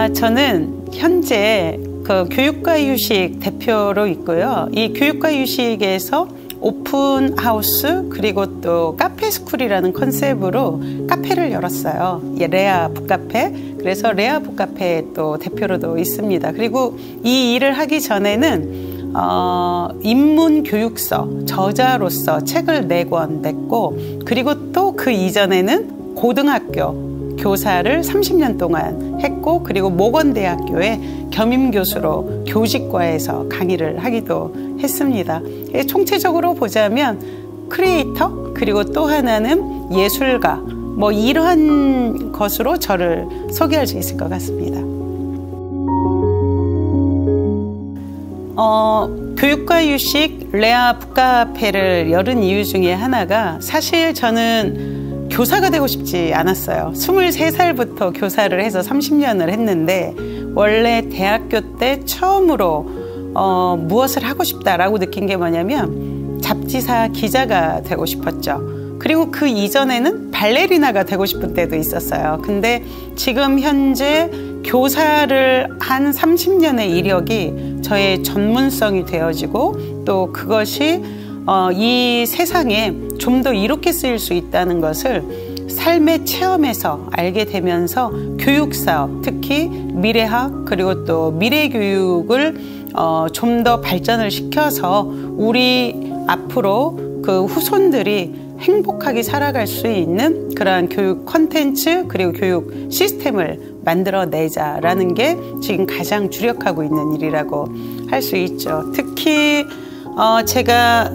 저는 현재 그 교육과 유식 대표로 있고요. 이 교육과 유식에서 오픈하우스 그리고 또 카페스쿨이라는 컨셉으로 카페를 열었어요. 레아 북카페. 그래서 레아 북카페 또 대표로도 있습니다. 그리고 이 일을 하기 전에는 인문교육서 저자로서 책을 4권 냈고, 그리고 또 그 이전에는 고등학교 교사를 30년 동안 했고, 그리고 모건대학교의 겸임교수로 교직과에서 강의를 하기도 했습니다. 총체적으로 보자면 크리에이터, 그리고 또 하나는 예술가, 뭐 이러한 것으로 저를 소개할 수 있을 것 같습니다. 교육과 유식 레아 북카페를 열은 이유 중에 하나가, 사실 저는 교사가 되고 싶지 않았어요. 23살부터 교사를 해서 30년을 했는데, 원래 대학교 때 처음으로 무엇을 하고 싶다라고 느낀 게 뭐냐면 잡지사 기자가 되고 싶었죠. 그리고 그 이전에는 발레리나가 되고 싶은 때도 있었어요. 근데 지금 현재 교사를 한 30년의 이력이 저의 전문성이 되어지고, 또 그것이 이 세상에 좀 더 이롭게 쓰일 수 있다는 것을 삶의 체험에서 알게 되면서 교육사업, 특히 미래학 그리고 또 미래교육을 좀 더 발전을 시켜서 우리 앞으로 그 후손들이 행복하게 살아갈 수 있는 그러한 교육 콘텐츠 그리고 교육 시스템을 만들어내자라는 게 지금 가장 주력하고 있는 일이라고 할 수 있죠. 특히 제가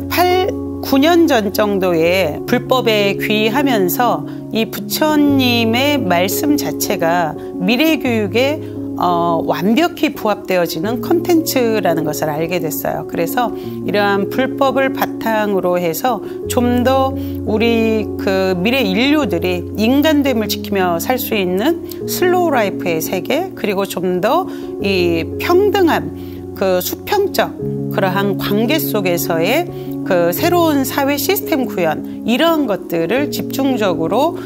9년 전 정도에 불법에 귀의하면서 이 부처님의 말씀 자체가 미래교육에 완벽히 부합되어지는 콘텐츠라는 것을 알게 됐어요. 그래서 이러한 불법을 바탕으로 해서 좀 더 우리 그 미래 인류들이 인간됨을 지키며 살 수 있는 슬로우 라이프의 세계, 그리고 좀 더 이 평등한 그 수평적 그러한 관계 속에서의 그 새로운 사회 시스템 구현, 이러한 것들을 집중적으로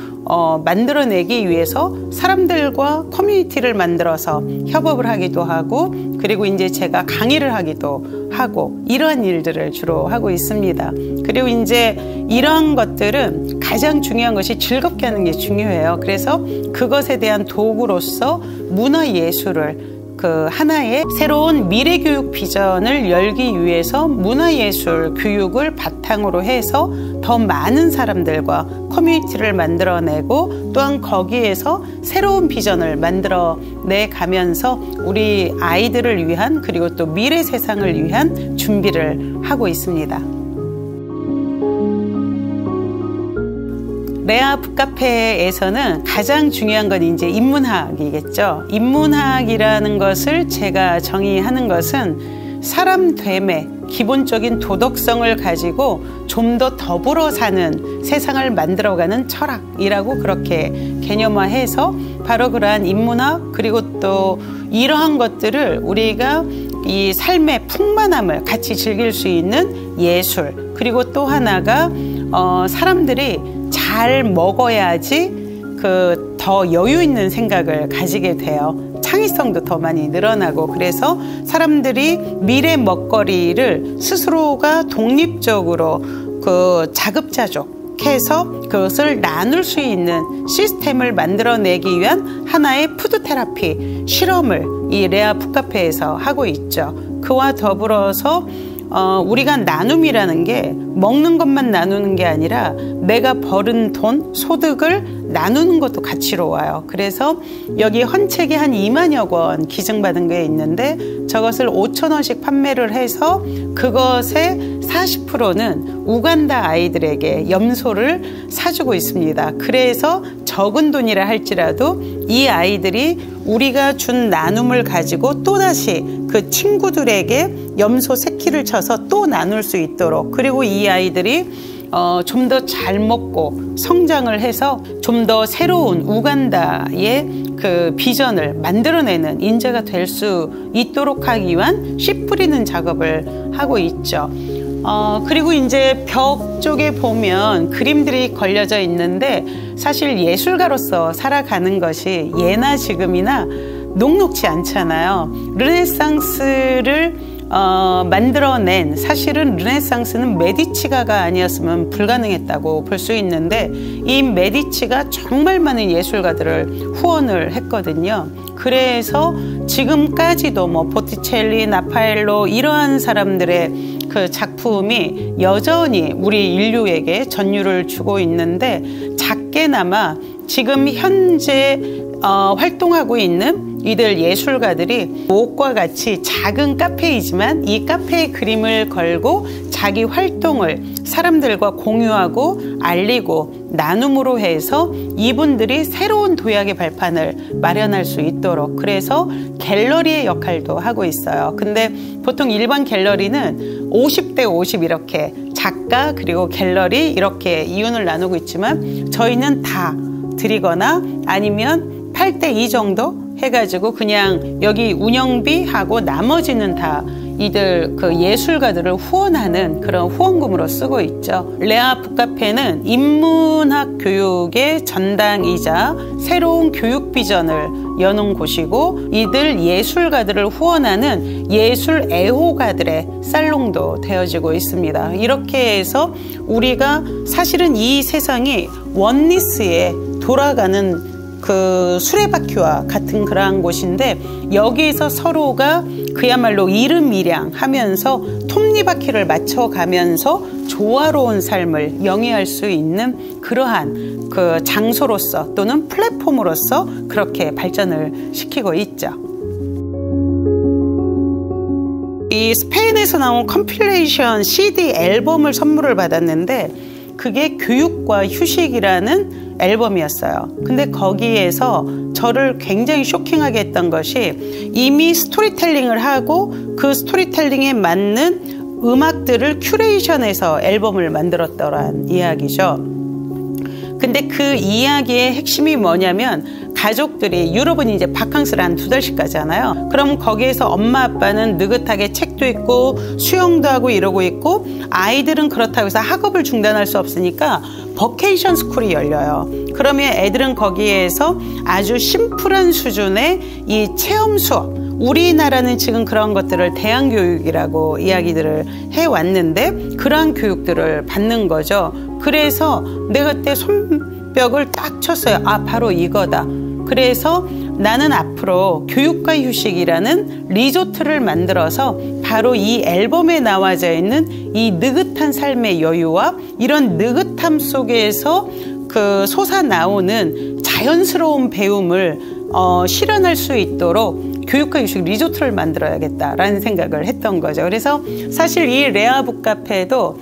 만들어내기 위해서 사람들과 커뮤니티를 만들어서 협업을 하기도 하고, 그리고 이제 제가 강의를 하기도 하고, 이러한 일들을 주로 하고 있습니다. 그리고 이제 이러한 것들은 가장 중요한 것이 즐겁게 하는 게 중요해요. 그래서 그것에 대한 도구로서 문화예술을 그 하나의 새로운 미래교육 비전을 열기 위해서 문화예술 교육을 바탕으로 해서 더 많은 사람들과 커뮤니티를 만들어내고, 또한 거기에서 새로운 비전을 만들어내 가면서 우리 아이들을 위한, 그리고 또 미래 세상을 위한 준비를 하고 있습니다. 레아 북카페에서는 가장 중요한 건 이제 인문학이겠죠. 인문학이라는 것을 제가 정의하는 것은 사람 됨의 기본적인 도덕성을 가지고 좀 더 더불어 사는 세상을 만들어가는 철학이라고 그렇게 개념화해서, 바로 그러한 인문학 그리고 또 이러한 것들을 우리가 이 삶의 풍만함을 같이 즐길 수 있는 예술, 그리고 또 하나가 사람들이 잘 먹어야지 그 더 여유 있는 생각을 가지게 돼요. 창의성도 더 많이 늘어나고, 그래서 사람들이 미래 먹거리를 스스로가 독립적으로 그 자급자족해서 그것을 나눌 수 있는 시스템을 만들어내기 위한 하나의 푸드 테라피 실험을 이 레아 북카페에서 하고 있죠. 그와 더불어서 우리가 나눔이라는 게 먹는 것만 나누는 게 아니라 내가 벌은 돈, 소득을 나누는 것도 가치로워요. 그래서 여기 헌책이 한 2만여 권 기증받은 게 있는데, 저것을 5,000원씩 판매를 해서 그것의 40%는 우간다 아이들에게 염소를 사주고 있습니다. 그래서 적은 돈이라 할지라도 이 아이들이 우리가 준 나눔을 가지고 또다시 그 친구들에게 염소 새끼를 쳐서 또 나눌 수 있도록, 그리고 이 아이들이 좀 더 잘 먹고 성장을 해서 좀 더 새로운 우간다의 그 비전을 만들어내는 인재가 될 수 있도록 하기 위한 씨 뿌리는 작업을 하고 있죠. 그리고 이제 벽 쪽에 보면 그림들이 걸려져 있는데, 사실 예술가로서 살아가는 것이 예나 지금이나 녹록지 않잖아요. 르네상스를 만들어낸, 사실은 르네상스는 메디치가가 아니었으면 불가능했다고 볼 수 있는데, 이 메디치가 정말 많은 예술가들을 후원을 했거든요. 그래서 지금까지도 뭐 보티첼리, 나파엘로 이러한 사람들의 그 작품이 여전히 우리 인류에게 전율을 주고 있는데, 작게나마 지금 현재 활동하고 있는 이들 예술가들이 무엇과 같이 작은 카페이지만 이 카페에 그림을 걸고 자기 활동을 사람들과 공유하고 알리고 나눔으로 해서 이분들이 새로운 도약의 발판을 마련할 수 있도록, 그래서 갤러리의 역할도 하고 있어요. 근데 보통 일반 갤러리는 50대 50 이렇게 작가 그리고 갤러리 이렇게 이윤을 나누고 있지만, 저희는 다 드리거나 아니면 8대 2 정도 해가지고 그냥 여기 운영비하고 나머지는 다 이들 그 예술가들을 후원하는 그런 후원금으로 쓰고 있죠. 레아 북카페는 인문학 교육의 전당이자 새로운 교육 비전을 여는 곳이고, 이들 예술가들을 후원하는 예술 애호가들의 살롱도 되어지고 있습니다. 이렇게 해서 우리가 사실은 이 세상이 원리스에 돌아가는 그 수레바퀴와 같은 그러한 곳인데, 여기에서 서로가 그야말로 이름이량 하면서 톱니바퀴를 맞춰가면서 조화로운 삶을 영위할 수 있는 그러한 그 장소로서 또는 플랫폼으로서 그렇게 발전을 시키고 있죠. 이 스페인에서 나온 컴필레이션 CD 앨범을 선물을 받았는데, 그게 교육과 휴식이라는 앨범이었어요. 근데 거기에서 저를 굉장히 쇼킹하게 했던 것이, 이미 스토리텔링을 하고 그 스토리텔링에 맞는 음악들을 큐레이션해서 앨범을 만들었더란 이야기죠. 근데 그 이야기의 핵심이 뭐냐면, 가족들이, 유럽은 이제 바캉스를 한 2달씩 가잖아요. 그럼 거기에서 엄마 아빠는 느긋하게 책도 읽고 수영도 하고 이러고 있고, 아이들은 그렇다고 해서 학업을 중단할 수 없으니까 버케이션 스쿨이 열려요. 그러면 애들은 거기에서 아주 심플한 수준의 이 체험 수업, 우리나라는 지금 그런 것들을 대안교육이라고 이야기들을 해왔는데, 그러한 교육들을 받는 거죠. 그래서 내가 그때 손뼉을 딱 쳤어요. 아, 바로 이거다. 그래서 나는 앞으로 교육과 휴식이라는 리조트를 만들어서 바로 이 앨범에 나와져 있는 이 느긋한 삶의 여유와 이런 느긋함 속에서 그 솟아나오는 자연스러운 배움을 실현할 수 있도록 교육과 휴식 리조트를 만들어야겠다라는 생각을 했던 거죠. 그래서 사실 이 레아 북카페도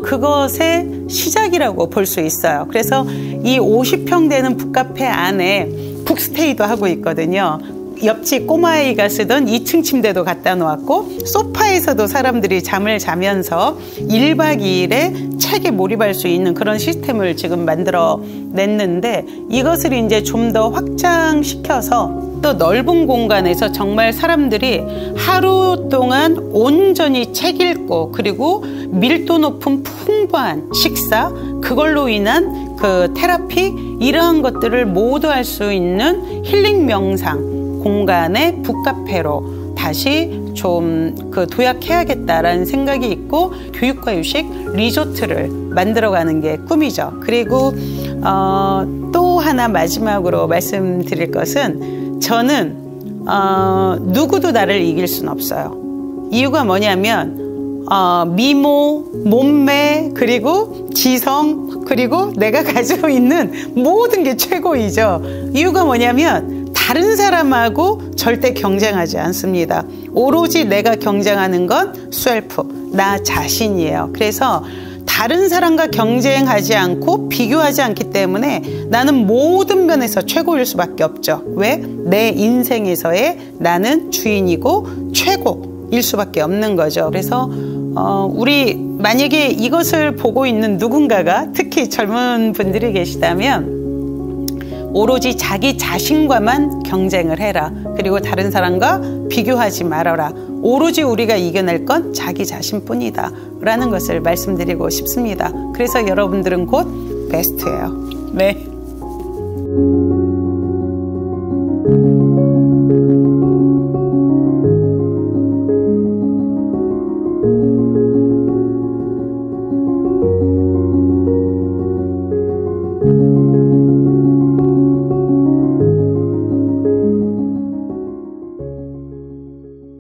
그것의 시작이라고 볼 수 있어요. 그래서 이 50평 되는 북카페 안에 북스테이도 하고 있거든요. 옆집 꼬마아이가 쓰던 2층 침대도 갖다 놓았고, 소파에서도 사람들이 잠을 자면서 1박 2일에 책에 몰입할 수 있는 그런 시스템을 지금 만들어 냈는데, 이것을 이제 좀 더 확장시켜서 또 넓은 공간에서 정말 사람들이 하루 동안 온전히 책 읽고, 그리고 밀도 높은 풍부한 식사, 그걸로 인한 그 테라피, 이러한 것들을 모두 할 수 있는 힐링 명상 공간의 북카페로 다시 좀 그 도약해야겠다라는 생각이 있고, 교육과 휴식 리조트를 만들어가는 게 꿈이죠. 그리고 또 하나 마지막으로 말씀드릴 것은, 저는 누구도 나를 이길 수는 없어요. 이유가 뭐냐면 미모, 몸매, 그리고 지성, 그리고 내가 가지고 있는 모든 게 최고이죠. 이유가 뭐냐면 다른 사람하고 절대 경쟁하지 않습니다. 오로지 내가 경쟁하는 건 셀프, 나 자신이에요. 그래서 다른 사람과 경쟁하지 않고 비교하지 않기 때문에 나는 모든 면에서 최고일 수밖에 없죠. 왜? 내 인생에서의 나는 주인이고 최고일 수밖에 없는 거죠. 그래서 우리 만약에 이것을 보고 있는 누군가가, 특히 젊은 분들이 계시다면, 오로지 자기 자신과만 경쟁을 해라. 그리고 다른 사람과 비교하지 말아라. 오로지 우리가 이겨낼 건 자기 자신뿐이다 라는 것을 말씀드리고 싶습니다. 그래서 여러분들은 곧 베스트예요. 네.